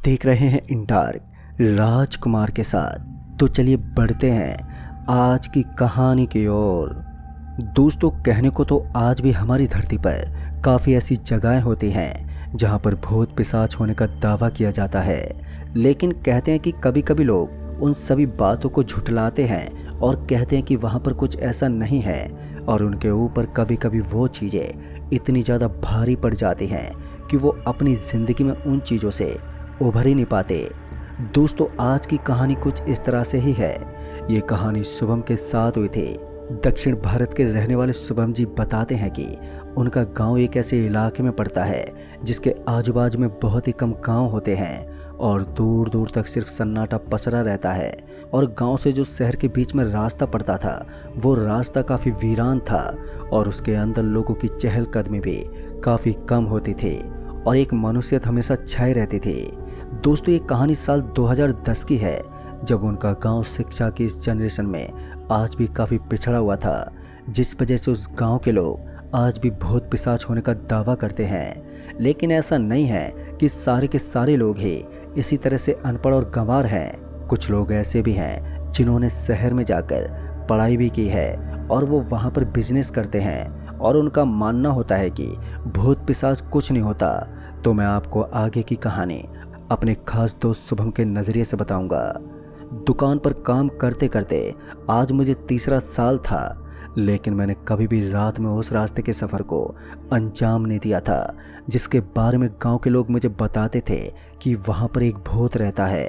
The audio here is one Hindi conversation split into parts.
देख रहे हैं इन डार्क राजकुमार के साथ। तो चलिए बढ़ते हैं आज की कहानी की ओर। दोस्तों, कहने को तो आज भी हमारी धरती पर काफ़ी ऐसी जगहें होती हैं जहां पर भूत पिशाच होने का दावा किया जाता है, लेकिन कहते हैं कि कभी कभी लोग उन सभी बातों को झुठलाते हैं और कहते हैं कि वहां पर कुछ ऐसा नहीं है, और उनके ऊपर कभी कभी वो चीज़ें इतनी ज़्यादा भारी पड़ जाती हैं कि वो अपनी ज़िंदगी में उन चीज़ों से उभर ही नहीं पाते। दोस्तों, आज की कहानी कुछ इस तरह से ही है। ये कहानी शुभम के साथ हुई थी। दक्षिण भारत के रहने वाले शुभम जी बताते हैं कि उनका गांव एक ऐसे इलाके में पड़ता है जिसके आजू बाजू में बहुत ही कम गांव होते हैं और दूर दूर तक सिर्फ सन्नाटा पसरा रहता है। और गांव से जो शहर के बीच में रास्ता पड़ता था वो रास्ता काफ़ी वीरान था और उसके अंदर लोगों की चहलकदमी भी काफ़ी कम होती थी और एक मनुष्यत हमेशा छाई रहती थी। दोस्तों, ये कहानी साल 2010 की है, जब उनका गांव शिक्षा की इस जनरेशन में आज भी काफ़ी पिछड़ा हुआ था, जिस वजह से उस गांव के लोग आज भी भूत पिशाच होने का दावा करते हैं। लेकिन ऐसा नहीं है कि सारे के सारे लोग ही इसी तरह से अनपढ़ और गंवार हैं। कुछ लोग ऐसे भी हैं जिन्होंने शहर में जाकर पढ़ाई भी की है और वो वहाँ पर बिजनेस करते हैं और उनका मानना होता है कि भूत पिशाच कुछ नहीं होता। तो मैं आपको आगे की कहानी अपने खास दोस्त शुभम के नज़रिए से बताऊंगा। दुकान पर काम करते करते आज मुझे तीसरा साल था, लेकिन मैंने कभी भी रात में उस रास्ते के सफ़र को अंजाम नहीं दिया था जिसके बारे में गांव के लोग मुझे बताते थे कि वहां पर एक भूत रहता है।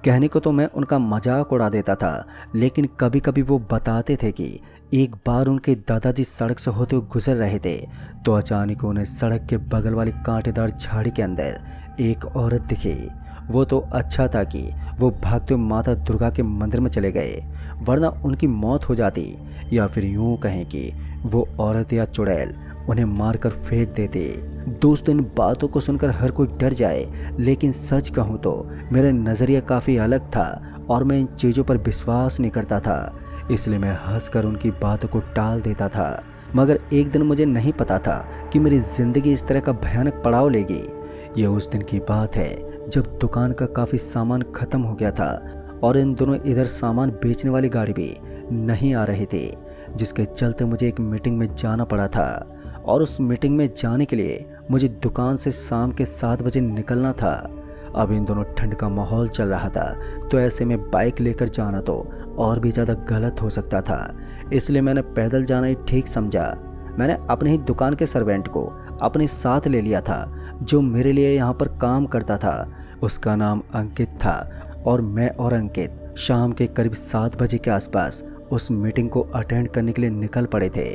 कहने को तो मैं उनका मजाक उड़ा देता था, लेकिन कभी कभी वो बताते थे कि एक बार उनके दादाजी सड़क से होते हुए गुजर रहे थे तो अचानक उन्हें सड़क के बगल वाली कांटेदार झाड़ी के अंदर एक औरत दिखी। वो तो अच्छा था कि वो भागते हुए माता दुर्गा के मंदिर में चले गए, वरना उनकी मौत हो जाती, या फिर यूं कहें कि वो औरत या चुड़ैल उन्हें मारकर फेंक देते। दोस्तों, इन बातों को सुनकर हर कोई डर जाए, लेकिन सच कहूँ तो मेरा नज़रिया काफ़ी अलग था और मैं इन चीज़ों पर विश्वास नहीं करता था, इसलिए मैं हंसकर उनकी बातों को टाल देता था। मगर एक दिन मुझे नहीं पता था कि मेरी ज़िंदगी इस तरह का भयानक पड़ाव लेगी। ये उस दिन की बात है जब दुकान का काफ़ी सामान ख़त्म हो गया था और इन दोनों इधर सामान बेचने वाली गाड़ी भी नहीं आ रही थी, जिसके चलते मुझे एक मीटिंग में जाना पड़ा था। और उस मीटिंग में जाने के लिए मुझे दुकान से शाम के 7 बजे निकलना था। अब इन दोनों ठंड का माहौल चल रहा था, तो ऐसे में बाइक लेकर जाना तो और भी ज़्यादा गलत हो सकता था, इसलिए मैंने पैदल जाना ही ठीक समझा। मैंने अपने ही दुकान के सर्वेंट को अपने साथ ले लिया था जो मेरे लिए यहाँ पर काम करता था। उसका नाम अंकित था और मैं और अंकित शाम के करीब 7 बजे के आसपास उस मीटिंग को अटेंड करने के लिए निकल पड़े थे।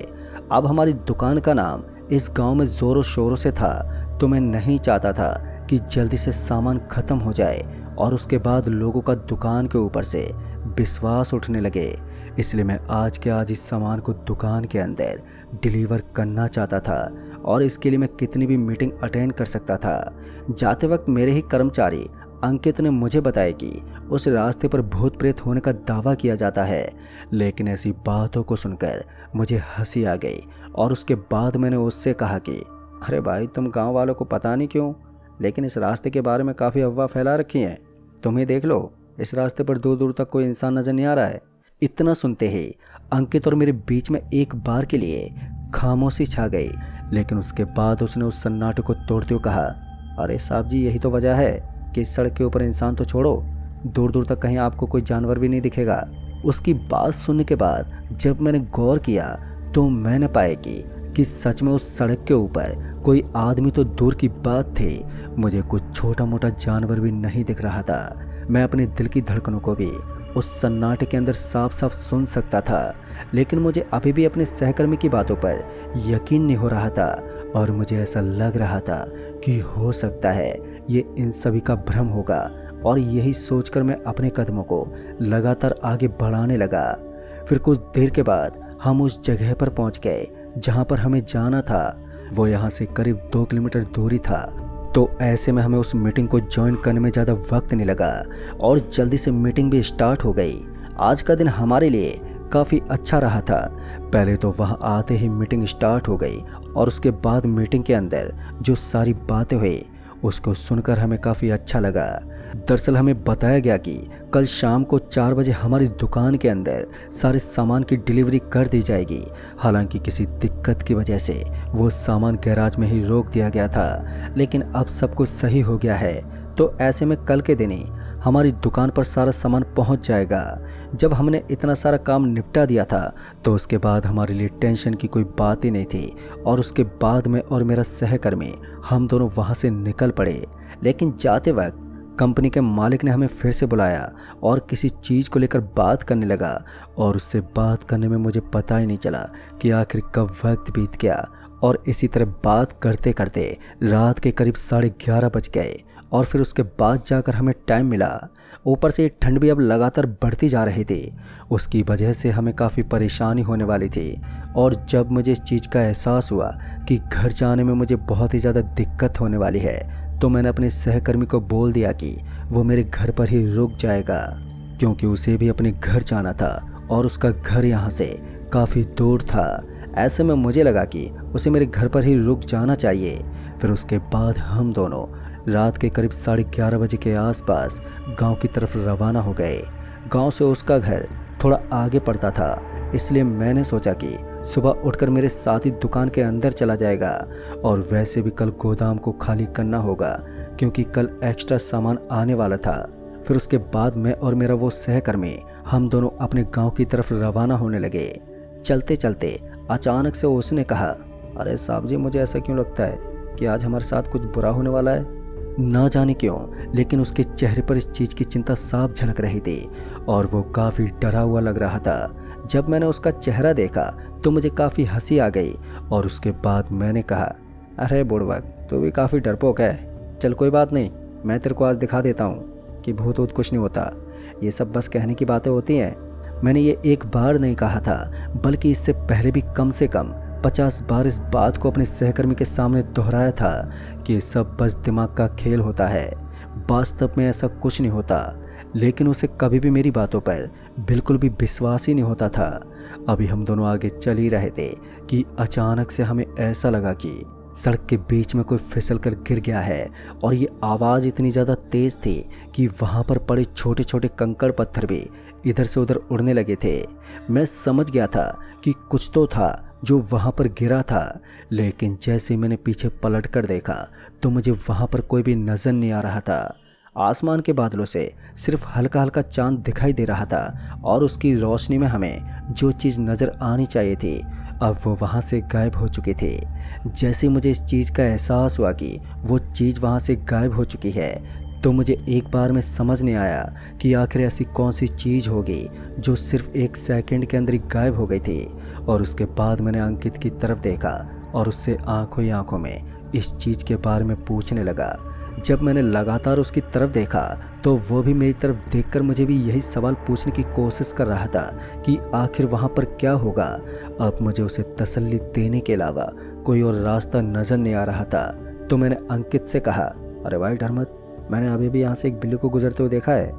अब हमारी दुकान का नाम इस गांव में ज़ोरों शोरों से था, तो मैं नहीं चाहता था कि जल्दी से सामान ख़त्म हो जाए और उसके बाद लोगों का दुकान के ऊपर से विश्वास उठने लगे। इसलिए मैं आज के आज इस सामान को दुकान के अंदर डिलीवर करना चाहता था और इसके लिए मैं कितनी भी मीटिंग अटेंड कर सकता था। जाते वक्त मेरे ही कर्मचारी अंकित ने मुझे बताया कि उस रास्ते पर भूत प्रेत होने का दावा किया जाता है, लेकिन ऐसी बातों को सुनकर मुझे हंसी आ गई और उसके बाद मैंने उससे कहा कि अरे भाई, तुम गांव वालों को पता नहीं क्यों, लेकिन इस रास्ते के बारे में काफ़ी अफवाह फैला रखी है। तुम ही देख लो, इस रास्ते पर दूर दूर तक कोई इंसान नज़र नहीं आ रहा है। इतना सुनते ही अंकित और मेरे बीच में एक बार के लिए खामोशी छा गई, लेकिन उसके बाद उसने उस सन्नाटे को तोड़ते हुए कहा, अरे साहब जी, यही तो वजह है कि इस सड़क के ऊपर इंसान तो छोड़ो, दूर दूर तक कहीं आपको कोई जानवर भी नहीं दिखेगा। उसकी बात सुनने के बाद जब मैंने गौर किया तो मैंने पाया कि सच में उस सड़क के ऊपर कोई आदमी तो दूर की बात थी, मुझे कुछ छोटा मोटा जानवर भी नहीं दिख रहा था। मैं अपने दिल की धड़कनों को भी उस सन्नाटे के अंदर साफ साफ सुन सकता था, लेकिन मुझे अभी भी अपने सहकर्मी की बातों पर यकीन नहीं हो रहा था और मुझे ऐसा लग रहा था कि हो सकता है ये इन सभी का भ्रम होगा। और यही सोचकर मैं अपने कदमों को लगातार आगे बढ़ाने लगा। फिर कुछ देर के बाद हम उस जगह पर पहुंच गए जहां पर हमें जाना था। वो यहाँ से करीब 2 किलोमीटर दूरी था, तो ऐसे में हमें उस मीटिंग को ज्वाइन करने में ज़्यादा वक्त नहीं लगा और जल्दी से मीटिंग भी स्टार्ट हो गई। आज का दिन हमारे लिए काफ़ी अच्छा रहा था। पहले तो वहाँ आते ही मीटिंग स्टार्ट हो गई और उसके बाद मीटिंग के अंदर जो सारी बातें हुई उसको सुनकर हमें काफ़ी अच्छा लगा। दरअसल हमें बताया गया कि कल शाम को 4 बजे हमारी दुकान के अंदर सारे सामान की डिलीवरी कर दी जाएगी। हालांकि किसी दिक्कत की वजह से वो सामान गैराज में ही रोक दिया गया था, लेकिन अब सब कुछ सही हो गया है। तो ऐसे में कल के दिन ही हमारी दुकान पर सारा सामान पहुंच जाएगा। जब हमने इतना सारा काम निपटा दिया था तो उसके बाद हमारे लिए टेंशन की कोई बात ही नहीं थी। और उसके बाद मैं और मेरा सहकर्मी हम दोनों वहां से निकल पड़े। लेकिन जाते वक्त कंपनी के मालिक ने हमें फिर से बुलाया और किसी चीज़ को लेकर बात करने लगा। और उससे बात करने में मुझे पता ही नहीं चला कि आखिर कब वक्त बीत गया। और इसी तरह बात करते करते रात के करीब 11:30 बज गए। और फिर उसके बाद जाकर हमें टाइम मिला। ऊपर से ठंड भी अब लगातार बढ़ती जा रही थी। उसकी वजह से हमें काफ़ी परेशानी होने वाली थी। और जब मुझे इस चीज़ का एहसास हुआ कि घर जाने में मुझे बहुत ही ज़्यादा दिक्कत होने वाली है, तो मैंने अपने सहकर्मी को बोल दिया कि वो मेरे घर पर ही रुक जाएगा, क्योंकि उसे भी अपने घर जाना था और उसका घर यहाँ से काफ़ी दूर था। ऐसे में मुझे लगा कि उसे मेरे घर पर ही रुक जाना चाहिए। फिर उसके बाद हम दोनों रात के करीब 11:30 बजे के आसपास गांव की तरफ रवाना हो गए। गांव से उसका घर थोड़ा आगे पड़ता था, इसलिए मैंने सोचा कि सुबह उठकर मेरे साथ ही दुकान के अंदर चला जाएगा। और वैसे भी कल गोदाम को खाली करना होगा, क्योंकि कल एक्स्ट्रा सामान आने वाला था। फिर उसके बाद मैं और मेरा वो सहकर्मी हम दोनों अपने गांव की तरफ रवाना होने लगे। चलते चलते अचानक से उसने कहा, अरे साहब जी, मुझे ऐसा क्यों लगता है कि आज हमारे साथ कुछ बुरा होने वाला है। ना जाने क्यों, लेकिन उसके चेहरे पर इस चीज़ की चिंता साफ झलक रही थी और वो काफ़ी डरा हुआ लग रहा था। जब मैंने उसका चेहरा देखा तो मुझे काफ़ी हंसी आ गई। और उसके बाद मैंने कहा, अरे बुड़बक, तू भी काफ़ी डरपोक है। चल कोई बात नहीं, मैं तेरे को आज दिखा देता हूँ कि भूत वूत कुछ नहीं होता, ये सब बस कहने की बातें होती हैं। मैंने ये एक बार नहीं कहा था, बल्कि इससे पहले भी कम से कम 50 बार इस बात को अपने सहकर्मी के सामने दोहराया था कि सब बस दिमाग का खेल होता है, वास्तव में ऐसा कुछ नहीं होता। लेकिन उसे कभी भी मेरी बातों पर बिल्कुल भी विश्वास ही नहीं होता था। अभी हम दोनों आगे चल ही रहे थे कि अचानक से हमें ऐसा लगा कि सड़क के बीच में कोई फिसल कर गिर गया है। और ये आवाज़ इतनी ज़्यादा तेज़ थी कि वहाँ पर पड़े छोटे छोटे कंकड़ पत्थर भी इधर से उधर उड़ने लगे थे। मैं समझ गया था कि कुछ तो था जो वहाँ पर गिरा था, लेकिन जैसे मैंने पीछे पलट कर देखा तो मुझे वहाँ पर कोई भी नज़र नहीं आ रहा था। आसमान के बादलों से सिर्फ हल्का हल्का चांद दिखाई दे रहा था और उसकी रोशनी में हमें जो चीज़ नज़र आनी चाहिए थी अब वो वहाँ से गायब हो चुकी थी। जैसे मुझे इस चीज़ का एहसास हुआ कि वो चीज़ वहाँ से गायब हो चुकी है, तो मुझे एक बार में समझ नहीं आया कि आखिर ऐसी कौन सी चीज़ होगी जो सिर्फ 1 सेकंड के अंदर ही गायब हो गई थी। और उसके बाद मैंने अंकित की तरफ देखा और उससे आंखों ही आंखों में इस चीज़ के बारे में पूछने लगा। जब मैंने लगातार उसकी तरफ देखा तो वो भी मेरी तरफ देखकर मुझे भी यही सवाल पूछने की कोशिश कर रहा था कि आखिर वहाँ पर क्या होगा। अब मुझे उसे तसल्ली देने के अलावा कोई और रास्ता नज़र नहीं आ रहा था। तो मैंने अंकित से कहा, अरे भाई डर मत, मैंने अभी भी यहाँ से एक बिल्ली को गुजरते हुए देखा है,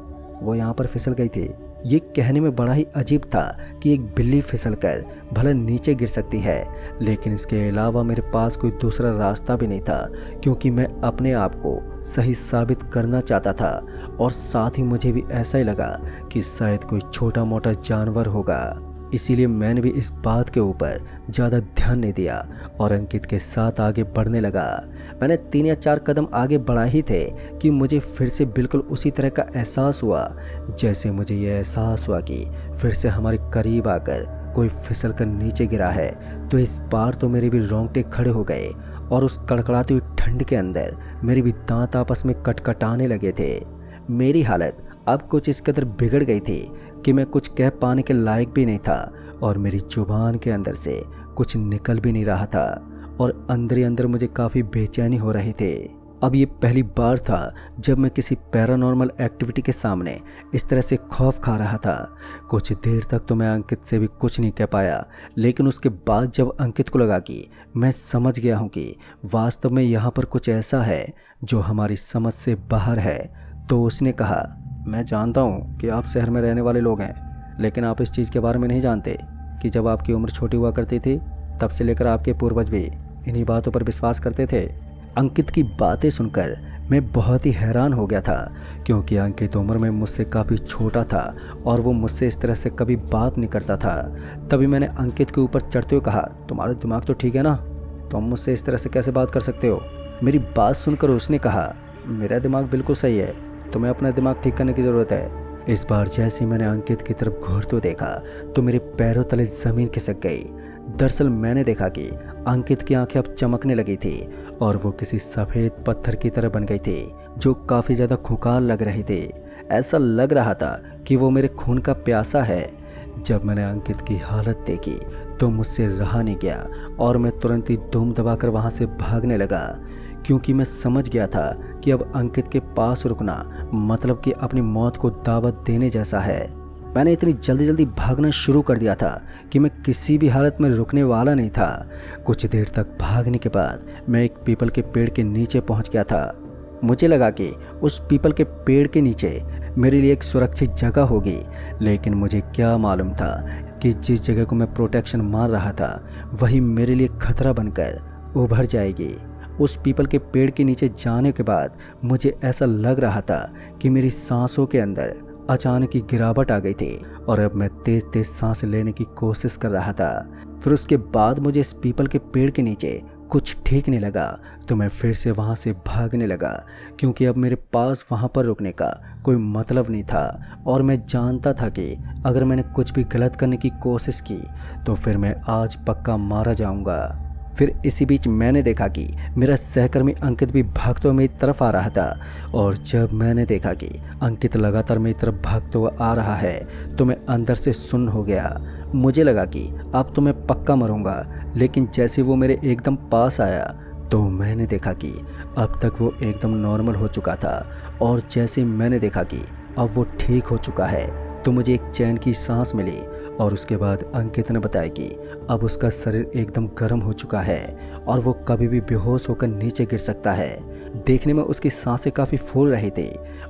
वो यहाँ पर फिसल गई थी। ये कहने में बड़ा ही अजीब था कि एक बिल्ली फिसलकर भले नीचे गिर सकती है, लेकिन इसके अलावा मेरे पास कोई दूसरा रास्ता भी नहीं था, क्योंकि मैं अपने आप को सही साबित करना चाहता था। और साथ ही मुझे भी ऐसा ही लगा कि शायद कोई छोटा मोटा जानवर होगा। इसीलिए मैंने भी इस बात के ऊपर ज़्यादा ध्यान नहीं दिया और अंकित के साथ आगे बढ़ने लगा। मैंने 3 या 4 कदम आगे बढ़ा ही थे कि मुझे फिर से बिल्कुल उसी तरह का एहसास हुआ जैसे मुझे यह एहसास हुआ कि फिर से हमारे करीब आकर कोई फिसल कर नीचे गिरा है। तो इस बार तो मेरे भी रोंगटे खड़े हो गए और उस कड़कड़ाती हुई ठंड के अंदर मेरे भी दांत आपस में कटकटाने लगे थे। मेरी हालत अब कुछ इस कदर बिगड़ गई थी कि मैं कुछ कह पाने के लायक भी नहीं था और मेरी जुबान के अंदर से कुछ निकल भी नहीं रहा था और अंदर ही अंदर मुझे काफ़ी बेचैनी हो रही थी। अब ये पहली बार था जब मैं किसी पैरानॉर्मल एक्टिविटी के सामने इस तरह से खौफ खा रहा था। कुछ देर तक तो मैं अंकित से भी कुछ नहीं कह पाया, लेकिन उसके बाद जब अंकित को लगा कि मैं समझ गया हूँ कि वास्तव में यहाँ पर कुछ ऐसा है जो हमारी समझ से बाहर है, तो उसने कहा, मैं जानता हूँ कि आप शहर में रहने वाले लोग हैं, लेकिन आप इस चीज़ के बारे में नहीं जानते कि जब आपकी उम्र छोटी हुआ करती थी तब से लेकर आपके पूर्वज भी इन्हीं बातों पर विश्वास करते थे। अंकित की बातें सुनकर मैं बहुत ही हैरान हो गया था, क्योंकि अंकित उम्र में मुझसे काफ़ी छोटा था और वो मुझसे इस तरह से कभी बात नहीं करता था। तभी मैंने अंकित के ऊपर चढ़ते हुए कहा, तुम्हारा दिमाग तो ठीक है ना, तुम मुझसे इस तरह से कैसे बात कर सकते हो? मेरी बात सुनकर उसने कहा, मेरा दिमाग बिल्कुल सही है, तुम्हें अपना दिमाग ठीक करने की ज़रूरत है। इस बार जैसे मैंने अंकित की तरफ घूरते देखा तो मेरे पैरों तले ज़मीन खिसक गई। दरअसल मैंने देखा कि अंकित की आंखें अब चमकने लगी थी और वो किसी सफ़ेद पत्थर की तरह बन गई थी, जो काफ़ी ज़्यादा खुंखार लग रही थी। ऐसा लग रहा था कि वो मेरे खून का प्यासा है। जब मैंने अंकित की हालत देखी तो मुझसे रहा नहीं गया और मैं तुरंत ही धूम दबाकर वहाँ से भागने लगा, क्योंकि मैं समझ गया था कि अब अंकित के पास रुकना मतलब कि अपनी मौत को दावत देने जैसा है। मैंने इतनी जल्दी जल्दी भागना शुरू कर दिया था कि मैं किसी भी हालत में रुकने वाला नहीं था। कुछ देर तक भागने के बाद मैं एक पीपल के पेड़ के नीचे पहुंच गया था। मुझे लगा कि उस पीपल के पेड़ के नीचे मेरे लिए एक सुरक्षित जगह होगी, लेकिन मुझे क्या मालूम था कि जिस जगह को मैं प्रोटेक्शन मान रहा था वही मेरे लिए खतरा बनकर उभर जाएगी। उस पीपल के पेड़ के नीचे जाने के बाद मुझे ऐसा लग रहा था कि मेरी सांसों के अंदर अचानक ही गिरावट आ गई थी और अब मैं तेज तेज सांस लेने की कोशिश कर रहा था। फिर उसके बाद मुझे इस पीपल के पेड़ के नीचे कुछ ठीक नहीं लगा तो मैं फिर से वहाँ से भागने लगा, क्योंकि अब मेरे पास वहाँ पर रुकने का कोई मतलब नहीं था और मैं जानता था कि अगर मैंने कुछ भी गलत करने की कोशिश की तो फिर मैं आज पक्का मारा जाऊँगा। फिर इसी बीच मैंने देखा कि मेरा सहकर्मी अंकित भी भागते हुए मेरी तरफ आ रहा था और जब मैंने देखा कि अंकित लगातार मेरी तरफ भागते हुए आ रहा है तो मैं अंदर से सुन्न हो गया। मुझे लगा कि अब तो मैं पक्का मरूंगा, लेकिन जैसे वो मेरे एकदम पास आया तो मैंने देखा कि अब तक वो एकदम नॉर्मल हो चुका था और जैसे मैंने देखा कि अब वो ठीक हो चुका है तो मुझे एक चैन की सांस मिली। और उसके बाद अंकित ने बताया कि अब उसका शरीर एकदम गर्म हो चुका है और वो कभी भी बेहोश होकर नीचे गिर सकता है। देखने में उसकी सांसें काफ़ी फूल रही थी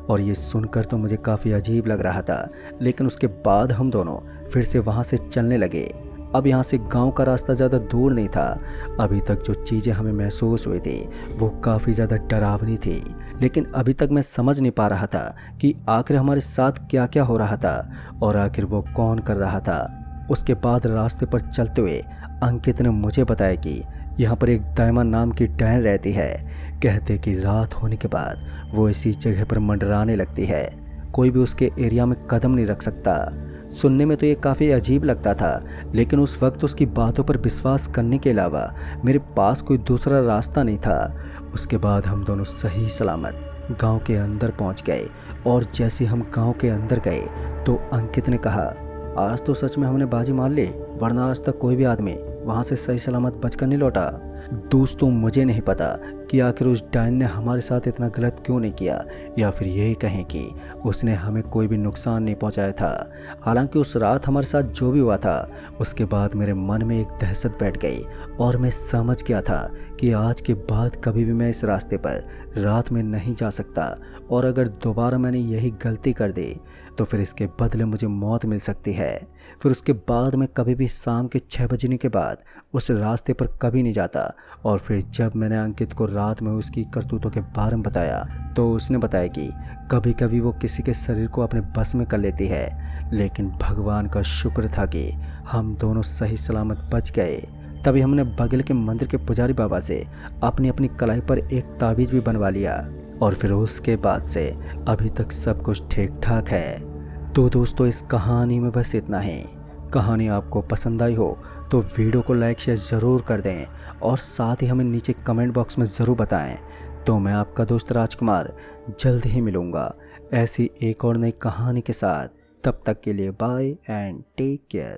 और ये सुनकर तो मुझे काफ़ी अजीब लग रहा था, लेकिन उसके बाद हम दोनों फिर से वहाँ से चलने लगे। अब यहाँ से गांव का रास्ता ज़्यादा दूर नहीं था। अभी तक जो चीज़ें हमें महसूस हुई थी वो काफ़ी ज़्यादा डरावनी थी, लेकिन अभी तक मैं समझ नहीं पा रहा था कि आखिर हमारे साथ क्या क्या हो रहा था और आखिर वो कौन कर रहा था। उसके बाद रास्ते पर चलते हुए अंकित ने मुझे बताया कि यहाँ पर एक दाइमा नाम की डायन रहती है। कहते कि रात होने के बाद वो इसी जगह पर मंडराने लगती है, कोई भी उसके एरिया में कदम नहीं रख सकता। सुनने में तो ये काफ़ी अजीब लगता था, लेकिन उस वक्त उसकी बातों पर विश्वास करने के अलावा मेरे पास कोई दूसरा रास्ता नहीं था। उसके बाद हम दोनों सही सलामत गांव के अंदर पहुंच गए और जैसे हम गांव के अंदर गए तो अंकित ने कहा, आज तो सच में हमने बाजी मार ली, वरना आज तक कोई भी आदमी वहाँ से सही सलामत बचकर नहीं लौटा। दोस्तों, मुझे नहीं पता कि आखिर उस डायन ने हमारे साथ इतना गलत क्यों नहीं किया, या फिर यही कहें कि उसने हमें कोई भी नुकसान नहीं पहुंचाया था। हालांकि उस रात हमारे साथ जो भी हुआ था उसके बाद मेरे मन में एक दहशत बैठ गई और मैं समझ गया था कि आज के बाद कभी भी मैं इस रास्ते पर रात में नहीं जा सकता और अगर दोबारा मैंने यही गलती कर दी तो फिर इसके बदले मुझे मौत मिल सकती है। फिर उसके बाद मैं कभी भी शाम के 6 बजने के बाद उस रास्ते पर कभी नहीं जाता। और फिर जब मैंने अंकित को रात में उसकी करतूतों के बारे में बताया तो उसने बताया कि कभी कभी वो किसी के शरीर को अपने बस में कर लेती है, लेकिन भगवान का शुक्र था कि हम दोनों सही सलामत बच गए। तभी हमने बगल के मंदिर के पुजारी बाबा से अपनी अपनी कलाई पर एक ताबीज़ भी बनवा लिया और फिर उसके बाद से अभी तक सब कुछ ठीक ठाक है। तो दोस्तों, इस कहानी में बस इतना ही। कहानी आपको पसंद आई हो तो वीडियो को लाइक शेयर ज़रूर कर दें और साथ ही हमें नीचे कमेंट बॉक्स में ज़रूर बताएं। तो मैं आपका दोस्त राजकुमार जल्द ही मिलूँगा ऐसी एक और नई कहानी के साथ। तब तक के लिए बाय एंड टेक केयर।